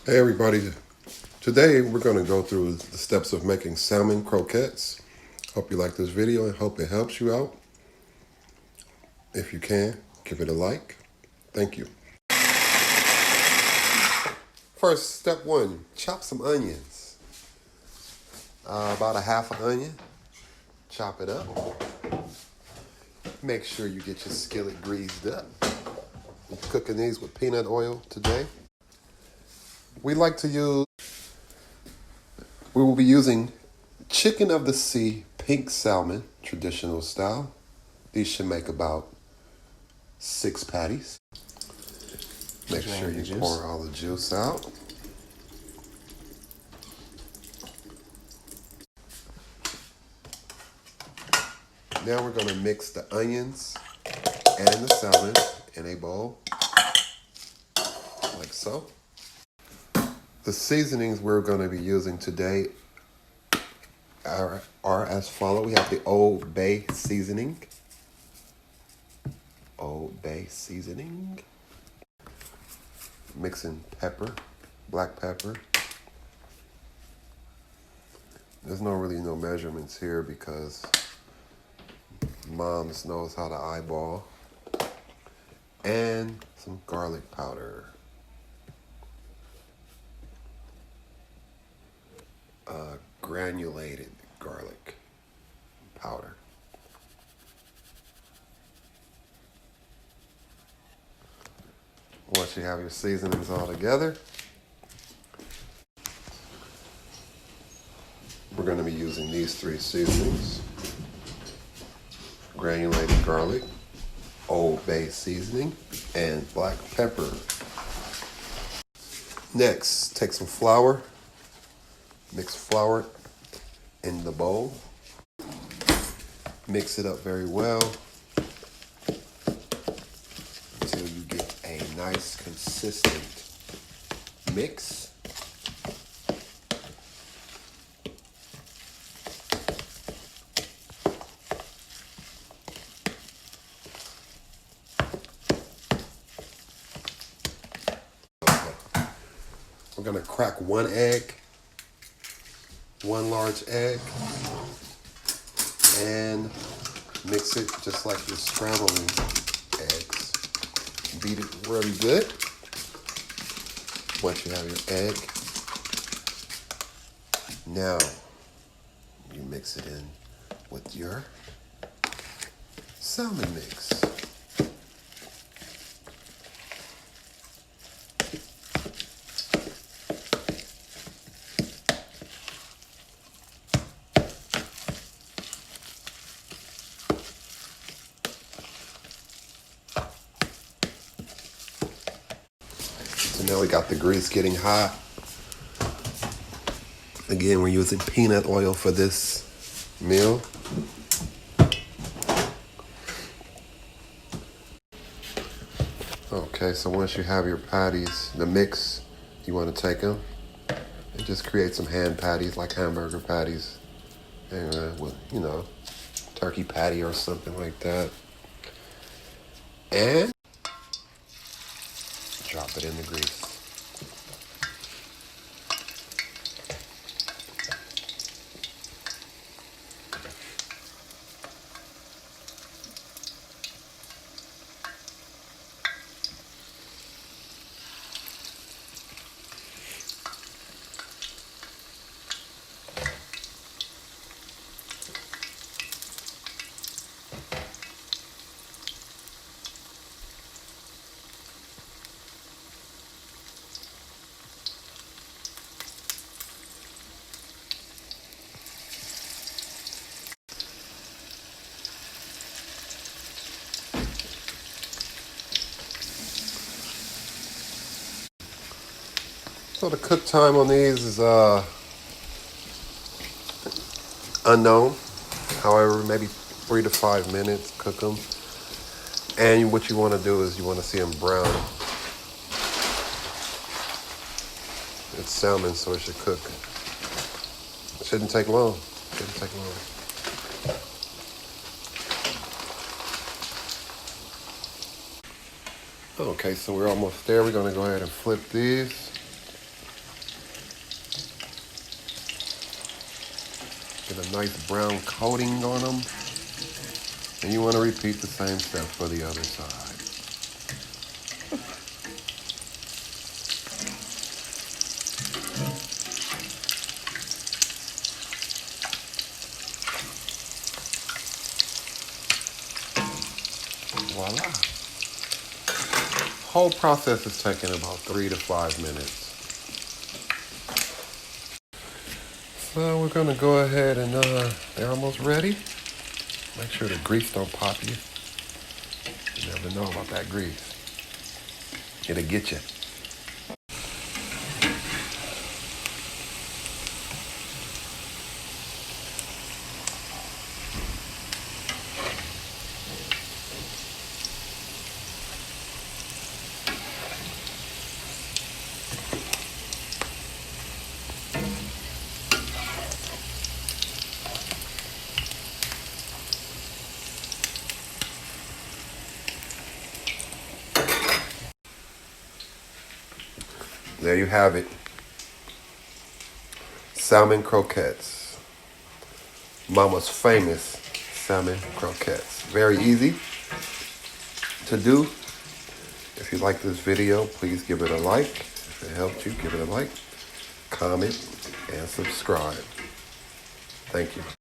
Hey everybody, today we're going to go through the steps of making salmon croquettes. Hope you like this video and hope it helps you out. If you can, give it a like. Thank you. First, step one, chop some onions. About a half an onion, chop it up. Make sure you get your skillet greased up. We're cooking these with peanut oil today. We will be using chicken of the sea pink salmon, traditional style. These should make about 6 patties. Make sure you pour all the juice out. Now we're going to mix the onions and the salmon in a bowl, like so. The seasonings we're going to be using today are as follows. We have the Old Bay seasoning. Old Bay seasoning. Mixing pepper, black pepper. There's no measurements here because Mom's knows how to eyeball. And some garlic powder. Granulated garlic powder. Once you have your seasonings all together, we're going to be using these 3 seasonings. Granulated garlic, Old Bay seasoning, and black pepper. Next, take some flour, mix flour in the bowl. Mix it up very well until you get a nice consistent mix. We're gonna crack 1 egg, 1 large egg, and mix it just like you're scrambling eggs. Beat it really good. Once you have your egg, now you mix it in with your salmon mix. So now we got the grease getting hot. Again, we're using peanut oil for this meal. Okay, so once you have your patties, the mix, you want to take them and just create some hand patties, like hamburger patties, and with, turkey patty or something like that. And drop it in the grease. So the cook time on these is unknown. However, maybe 3 to 5 minutes, cook them. And what you want to do is you want to see them brown. It's salmon, so it should cook. It shouldn't take long. Okay, so we're almost there. We're going to go ahead and flip these. Get a nice brown coating on them. And you want to repeat the same step for the other side. Voila. Whole process is taking about 3 to 5 minutes. So we're gonna go ahead and they're almost ready. Make sure the grease don't pop you. You never know about that grease. It'll get you. There you have it. Salmon croquettes. Mama's famous salmon croquettes. Very easy to do. If you like this video, please give it a like. If it helped you, give it a like, comment, and subscribe. Thank you.